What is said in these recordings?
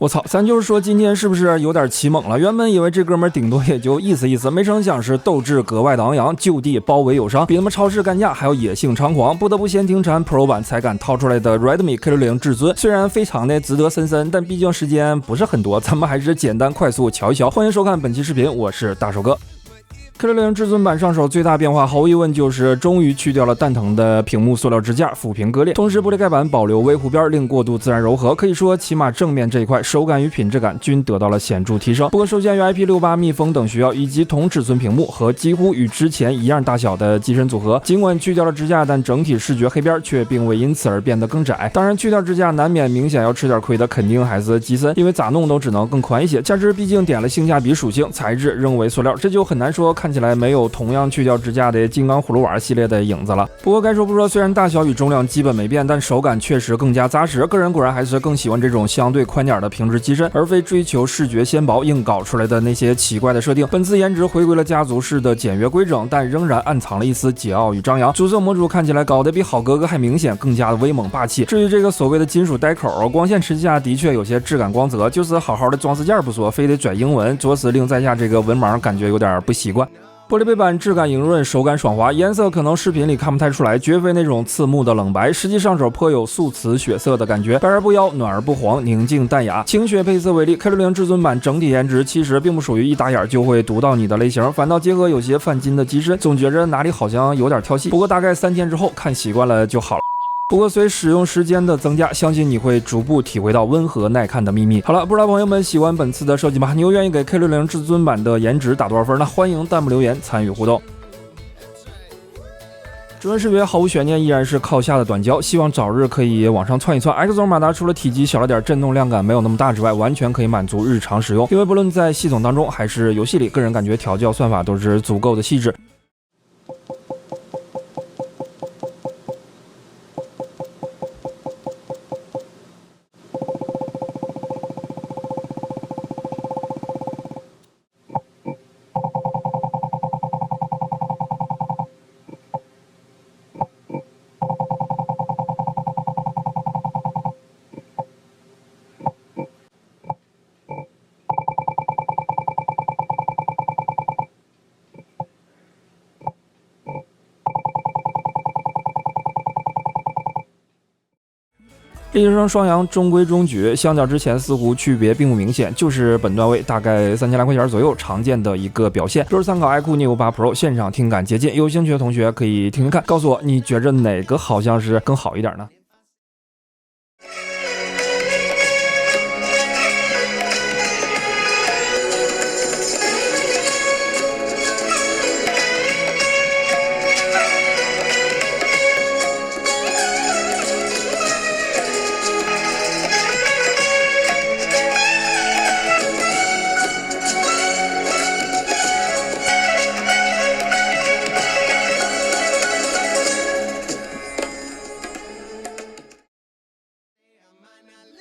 我操，咱就是说今天是不是有点起猛了？原本以为这哥们顶多也就意思意思，没成想是斗志格外的昂扬，就地包围有伤，比他们超市干架还要野性猖狂，不得不先停产 Pro 版才敢掏出来的 Redmi K60 至尊，虽然非常的值得深深，但毕竟时间不是很多，咱们还是简单快速瞧一瞧。欢迎收看本期视频，我是大手哥。K60 至尊版上手最大变化，毫无疑问就是终于去掉了蛋疼的屏幕塑料支架，抚屏割裂，同时玻璃盖板保留微弧边，令过渡自然柔和。可以说，起码正面这一块手感与品质感均得到了显著提升。不过，受限于 IP68 密封等需要，以及同尺寸屏幕和几乎与之前一样大小的机身组合，尽管去掉了支架，但整体视觉黑边却并未因此而变得更窄。当然，去掉支架难免明显要吃点亏的，肯定还是机身，因为咋弄都只能更宽一些。加之毕竟点了性价比属性，材质仍为塑料，这就很难说看起来没有同样去掉支架的金刚葫芦娃系列的影子了。不过该说不说，虽然大小与重量基本没变，但手感确实更加扎实。个人果然还是更喜欢这种相对宽点的平直机身，而非追求视觉纤薄硬搞出来的那些奇怪的设定。本次颜值回归了家族式的简约规整，但仍然暗藏了一丝桀骜与张扬。主色模组看起来搞得比好哥哥还明显，更加的威猛霸气。至于这个所谓的金属带口，光线持架的确有些质感光泽，就是好好的装饰件不说，非得拽英文，着实令在下这个文盲感觉有点不习惯。玻璃背板质感莹润，手感爽滑，颜色可能视频里看不太出来，绝非那种刺目的冷白，实际上手颇有素瓷血色的感觉，白而不妖，暖而不黄，宁静淡雅。清血配色为例， K60 至尊版整体颜值其实并不属于一打眼就会读到你的类型，反倒结合有些泛金的机身，总觉着哪里好像有点跳戏。不过大概3天之后看习惯了就好了。不过随使用时间的增加，相信你会逐步体会到温和耐看的秘密。好了，不知道朋友们喜欢本次的设计吗？你又愿意给 K60 至尊版的颜值打多少分呢？欢迎弹幕留言参与互动。指纹识别毫无悬念，依然是靠下的短焦，希望早日可以往上窜一窜。X 轴马达除了体积小了点，震动量感没有那么大之外，完全可以满足日常使用。因为不论在系统当中还是游戏里，个人感觉调教算法都是足够的细致。立体声双扬中规中矩，相较之前似乎区别并不明显，就是本段位大概3000来块钱左右常见的一个表现。若是参考 iQOO Neo 8 Pro 现场听感接近，有兴趣的同学可以听听看，告诉我你觉着哪个好像是更好一点呢？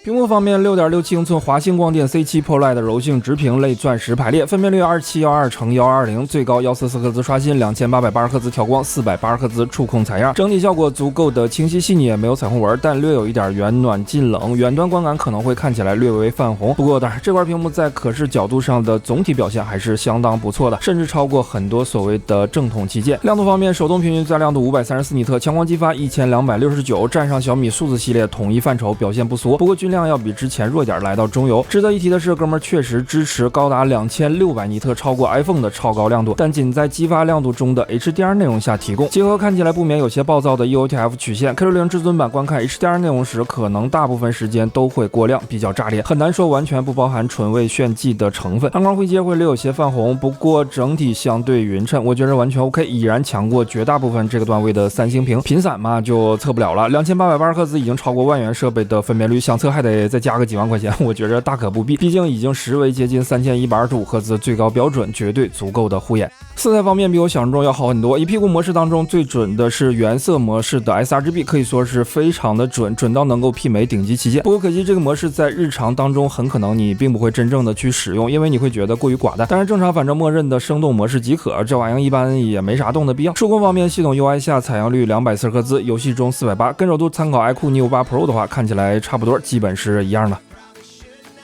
屏幕方面 6.67 英寸华星光电 C7 ProLED 柔性直屏类钻石排列，分辨率2712×1220，最高144赫兹刷新，2880赫兹调光，480赫兹触控采样，整体效果足够的清晰细腻，没有彩虹纹，但略有一点远暖近冷，远端观感可能会看起来略微泛红。不过当然，这块屏幕在可视角度上的总体表现还是相当不错的，甚至超过很多所谓的正统旗舰。亮度方面，手动平均最大亮度534尼特，强光激发1269，占上小米数字系列统一范畴表现不俗，不过均量要比之前弱点，来到中游。值得一提的是，哥们确实支持高达2600尼特，超过 iPhone 的超高亮度，但仅在激发亮度中的 HDR 内容下提供。结合看起来不免有些暴躁的 eOTF 曲线， K60 至尊版观看 HDR 内容时，可能大部分时间都会过亮，比较炸裂，很难说完全不包含纯为炫技的成分。暗光灰阶会略有些泛红，不过整体相对匀称，我觉得完全 OK， 已然强过绝大部分这个段位的三星屏。频闪嘛就测不了了，2880赫兹已经超过万元设备的分辨率，想测还得再加个几万块钱，我觉着大可不必，毕竟已经实为接近3125赫兹最高标准，绝对足够的护眼。色彩方面比我想象中要好很多，一屁股模式当中最准的是原色模式的 sRGB， 可以说是非常的准到能够媲美顶级旗舰。不过可惜这个模式在日常当中很可能你并不会真正的去使用，因为你会觉得过于寡淡。当然正常反正默认的生动模式即可，这玩意一般也没啥动的必要。触控方面，系统 UI 下采样率240赫兹，游戏中480，跟手度参考 iQOO Neo 8 Pro 的话，看起来差不多，基本是一样的。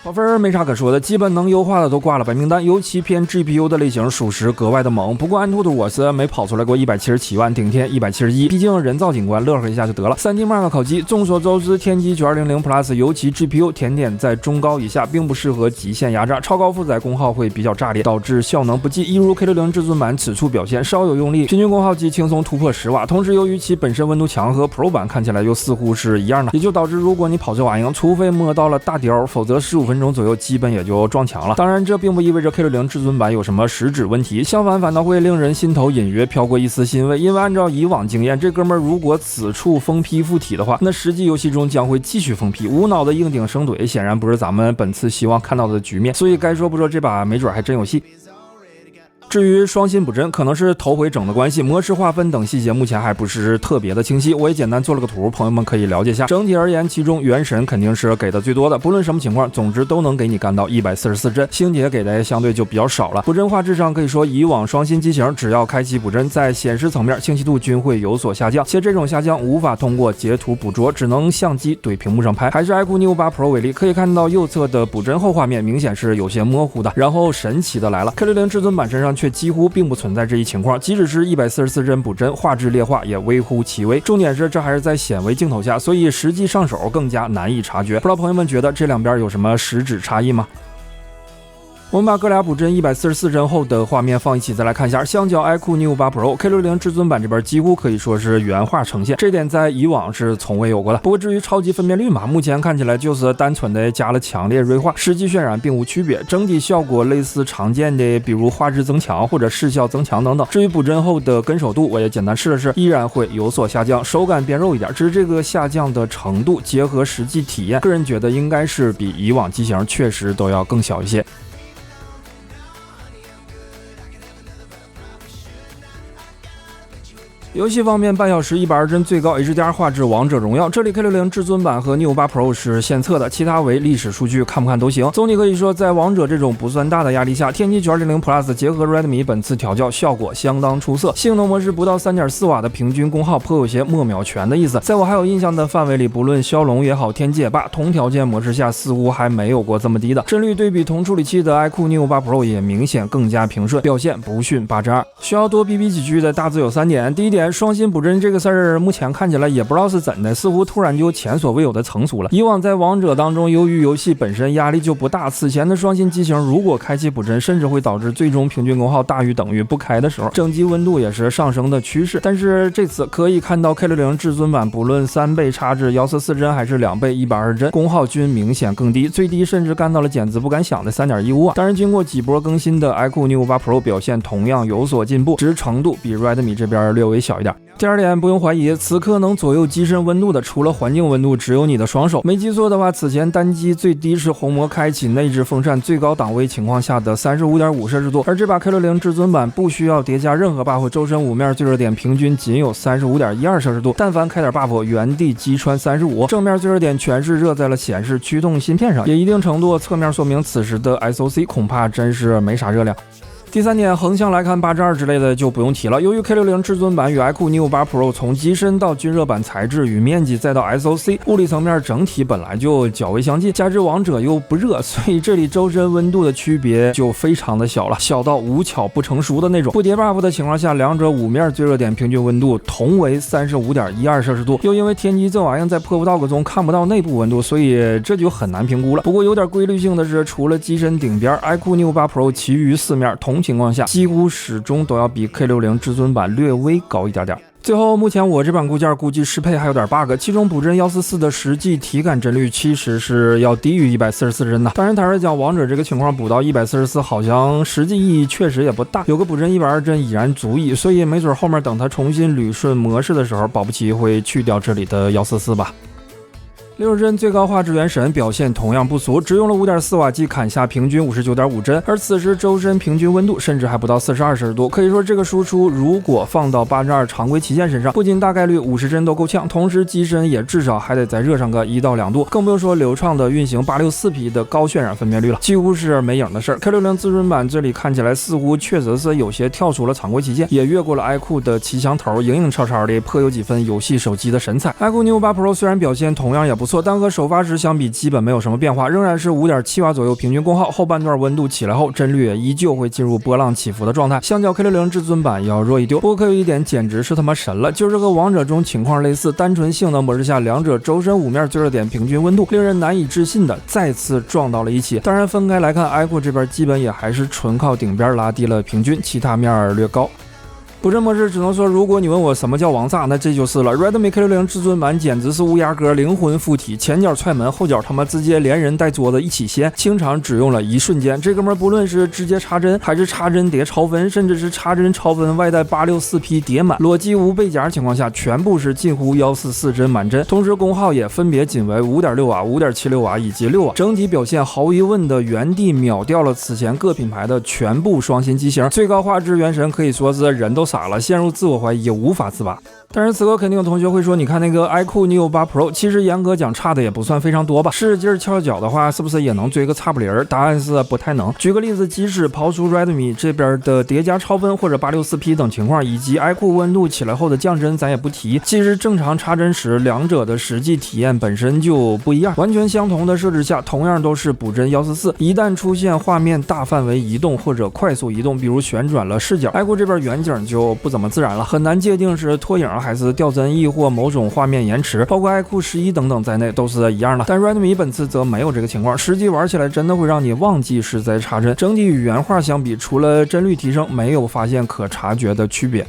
跑分没啥可说的，基本能优化的都挂了白名单，尤其偏 GPU 的类型属实格外的猛。不过安兔的我斯没跑出来过177万，顶天171，毕竟人造景观，乐呵一下就得了。3D Mark 烤机，众所周知，天玑9200 Plus 尤其 GPU 甜点在中高以下，并不适合极限压榨，超高负载功耗会比较炸裂，导致效能不济。一如 K60 至尊版此处表现，稍有用力，平均功耗机轻松突破10瓦。同时，由于其本身温度强和 Pro 版看起来又似乎是一样的，也就导致如果你跑这玩意儿，除非摸到了大雕，否则15分钟左右基本也就撞墙了。当然，这并不意味着 K60 至尊版有什么实质问题，相反，反倒会令人心头隐约飘过一丝欣慰，因为按照以往经验，这哥们儿如果此处封批附体的话，那实际游戏中将会继续封批，无脑的硬顶生怼，显然不是咱们本次希望看到的局面。所以该说不说，这把没准还真有戏。至于双芯补帧，可能是头回整的关系，模式划分等细节目前还不是特别的清晰，我也简单做了个图，朋友们可以了解一下。整体而言，其中原神肯定是给的最多的，不论什么情况，总之都能给你干到144帧。星铁给的相对就比较少了。补帧画质上可以说，以往双芯机型只要开启补帧，在显示层面清晰度均会有所下降，且这种下降无法通过截图捕捉，只能相机怼屏幕上拍。还是 iQOO Neo 8 Pro 为例，可以看到右侧的补帧后画面明显是有些模糊的。然后神奇的来了， K60 至尊版身上却几乎并不存在这一情况，即使是144帧补帧，画质劣化也微乎其微。重点是这还是在显微镜头下，所以实际上手更加难以察觉。不知道朋友们觉得这两边有什么实质差异吗？我们把各俩补帧144帧后的画面放一起再来看一下，相较 iQOO Neo 8 Pro K60 至尊版这边几乎可以说是原画呈现，这点在以往是从未有过的。不过至于超级分辨率嘛，目前看起来就是单纯的加了强烈锐化，实际渲染并无区别，整体效果类似常见的比如画质增强或者视效增强等等。至于补帧后的跟手度，我也简单试了试，依然会有所下降，手感变肉一点，只是这个下降的程度结合实际体验，个人觉得应该是比以往机型确实都要更小一些。游戏方面，半小时120帧最高 HDR 画质《王者荣耀》，这里 K60 至尊版和 Neo 8 Pro 是现测的，其他为历史数据，看不看都行。总体可以说，在王者这种不算大的压力下，天玑9200 Plus 结合 Redmi 本次调教，效果相当出色。性能模式不到 3.4 瓦的平均功耗，颇有些没秒全的意思。在我还有印象的范围里，不论骁龙也好，天玑也罢，同条件模式下似乎还没有过这么低的帧率。对比同处理器的 iQOO Neo 8 Pro 也明显更加平顺，表现不逊8:2。需要多逼逼几句的大致有3点。第一点，双芯补帧这个事儿，目前看起来也不知道是怎的，似乎突然就前所未有的成熟了。以往在王者当中，由于游戏本身压力就不大，此前的双芯机型如果开启补帧，甚至会导致最终平均功耗大于等于不开的时候，整机温度也是上升的趋势。但是这次可以看到 K60 至尊版，不论3倍差至144帧还是2倍120帧，功耗均明显更低，最低甚至干到了简直不敢想的 3.15 瓦。当然，经过几波更新的 iQOO Neo 8 Pro 表现同样有所进步，只是程度比 Redmi 这边略微小一点。第二点，不用怀疑，此刻能左右机身温度的，除了环境温度，只有你的双手。没记错的话，此前单机最低是红魔开启内置风扇最高档位情况下的 35.5 摄氏度，而这把 K60 至尊版不需要叠加任何 buff， 周身五面最热点平均仅有 35.12 摄氏度，但凡开点 buff， 原地击穿35，正面最热点全是热在了显示驱动芯片上，也一定程度侧面说明此时的 SOC 恐怕真是没啥热量。第三点，横向来看8:2之类的就不用提了。由于 K60 至尊版与 iQOO Neo 8 Pro 从机身到均热板材质与面积再到 SOC 物理层面整体本来就较为相近，加之王者又不热，所以这里周身温度的区别就非常的小了，小到无巧不成熟的那种。不叠 buff 的情况下，两者五面最热点平均温度同为 35.12 摄氏度，又因为天玑这玩意在破不dog中看不到内部温度，所以这就很难评估了。不过有点规律性的是，除了机身顶边 iQOO Neo 8 Pro 其余四面同情况下几乎始终都要比 K60 至尊版略微高一点点。最后，目前我这版固件估计适配还有点 bug， 其中补帧144的实际体感帧率其实是要低于144帧的。当然，坦率讲，王者这个情况补到144好像实际意义确实也不大，有个补帧120帧已然足矣，所以没准后面等它重新捋顺模式的时候，保不齐会去掉这里的144吧。60帧最高画质原神表现同样不俗，只用了 5.4 瓦即砍下平均 59.5 帧，而此时周身平均温度甚至还不到42摄氏度，可以说这个输出如果放到8:2常规旗舰身上，不仅大概率50帧都够呛，同时机身也至少还得再热上个1到2度，更不用说流畅的运行 864P 的高渲染分辨率了，几乎是没影的事儿。K60 至尊版这里看起来似乎确实是有些跳出了常规旗舰，也越过了 iQOO 的骑墙头，影影绰绰的颇有几分游戏手机的神采。iQOO Neo 8 Pro 虽然表现同样也不不错，但和首发时相比基本没有什么变化，仍然是 5.7 瓦左右平均功耗，后半段温度起来后帧率也依旧会进入波浪起伏的状态，相较 K60 至尊版要弱一丢。不过可有一点简直是他妈神了，就是和王者中情况类似，单纯性能模式下两者周身5面最热点平均温度令人难以置信的再次撞到了一起。当然分开来看，iQOO 这边基本也还是纯靠顶边拉低了平均，其他面略高。补帧模式只能说，如果你问我什么叫王炸，那这就是了。Redmi K60 至尊版简直是乌鸦哥灵魂附体，前脚踹门，后脚他妈直接连人带桌子一起掀，清场只用了一瞬间。这哥们不论是直接插帧，还是插帧叠超分，甚至是插帧超分外带 864P 叠满，裸机无背夹情况下，全部是近乎144帧满帧，同时功耗也分别仅为 5.6 瓦、5.76 瓦以及6瓦，整体表现毫无疑问的原地秒掉了此前各品牌的全部双新机型，最高画质原神可以说是人都傻了，陷入自我怀疑，无法自拔。但是此刻肯定有同学会说，你看那个 iQOO Neo 8 Pro， 其实严格讲差的也不算非常多吧，使劲翘脚的话是不是也能追个差不离儿？答案是不太能。举个例子，即使刨除 Redmi 这边的叠加超分或者 864P 等情况，以及 iQOO 温度起来后的降帧咱也不提，其实正常插帧时两者的实际体验本身就不一样。完全相同的设置下，同样都是补帧144，一旦出现画面大范围移动或者快速移动，比如旋转了视角， iQOO 这边远景就不怎么自然了，很难界定是拖影还是掉帧亦或某种画面延迟，包括 iQOO 11等等在内都是一样的。但 Redmi 本次则没有这个情况，实际玩起来真的会让你忘记是在插帧，整体与原画相比，除了帧率提升，没有发现可察觉的区别。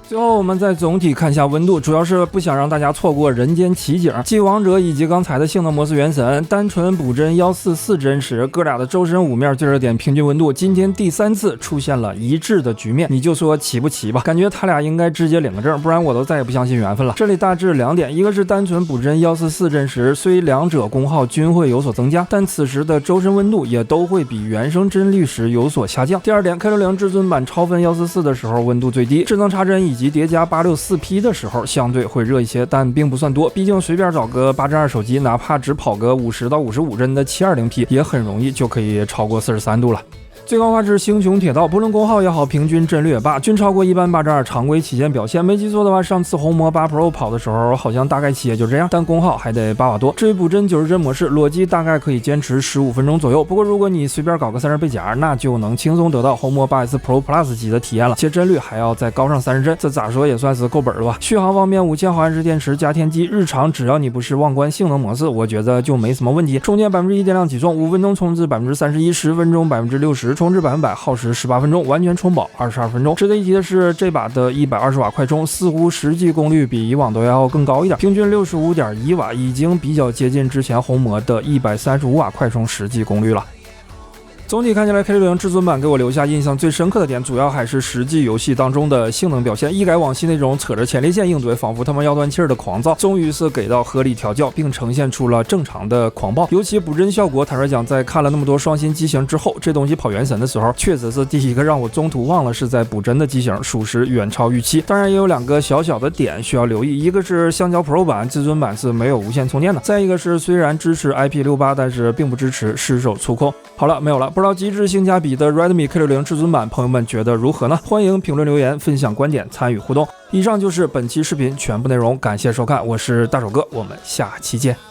最后我们再总体看一下温度，主要是不想让大家错过人间奇景。继王者以及刚才的性能模式原神单纯补帧144帧时，哥俩的周身5面最热点平均温度今天第3次出现了一致的局面，你就说奇不奇吧？感觉他俩应该直接领个证，不然我都再也不相信缘分了。这里大致2点，一个是单纯补帧144帧时，虽两者功耗均会有所增加，但此时的周身温度也都会比原生帧率时有所下降。第二点， K60 至尊版超分144的时候温度最低，智能插帧以及叠加 864P 的时候相对会热一些，但并不算多，毕竟随便找个8:2手机，哪怕只跑个50到55帧的 720P 也很容易就可以超过43度了。最高画质星穹铁道，不论功耗也好，平均帧率也罢，均超过一般8:2常规旗舰表现。没记错的话，上次红魔8 Pro 跑的时候，好像大概期也就这样，但功耗还得8瓦多。至于补帧90帧模式，裸机大概可以坚持15分钟左右。不过如果你随便搞个30背夹，那就能轻松得到红魔 8S Pro Plus 级的体验了，且帧率还要再高上30帧，这咋说也算是够本了吧。续航方面，5000毫安时电池加天机，日常只要你不是忘关性能模式，我觉得就没什么问题。充电1%电量起重，5分钟充至31%，10分钟60%，充至100%，耗时18分钟，完全充饱22分钟。值得一提的是，这把的120瓦快充似乎实际功率比以往都要更高一点，平均65.1瓦，已经比较接近之前红魔的135瓦快充实际功率了。总体看起来 K60 至尊版给我留下印象最深刻的点，主要还是实际游戏当中的性能表现。一改往昔那种扯着前列腺应对，仿佛他们要断气儿的狂躁，终于是给到合理调教，并呈现出了正常的狂暴。尤其补帧效果，坦率讲，在看了那么多双新机型之后，这东西跑原神的时候，确实是第一个让我中途忘了是在补帧的机型，属实远超预期。当然也有2个小小的点需要留意，一个是橡胶 Pro 版至尊版是没有无线充电的，再一个是虽然支持 IP68， 但是并不支持失手触控。好了，没有了。不知道极致性价比的 Redmi K60 至尊版朋友们觉得如何呢？欢迎评论留言分享观点，参与互动。以上就是本期视频全部内容，感谢收看，我是大手哥，我们下期见。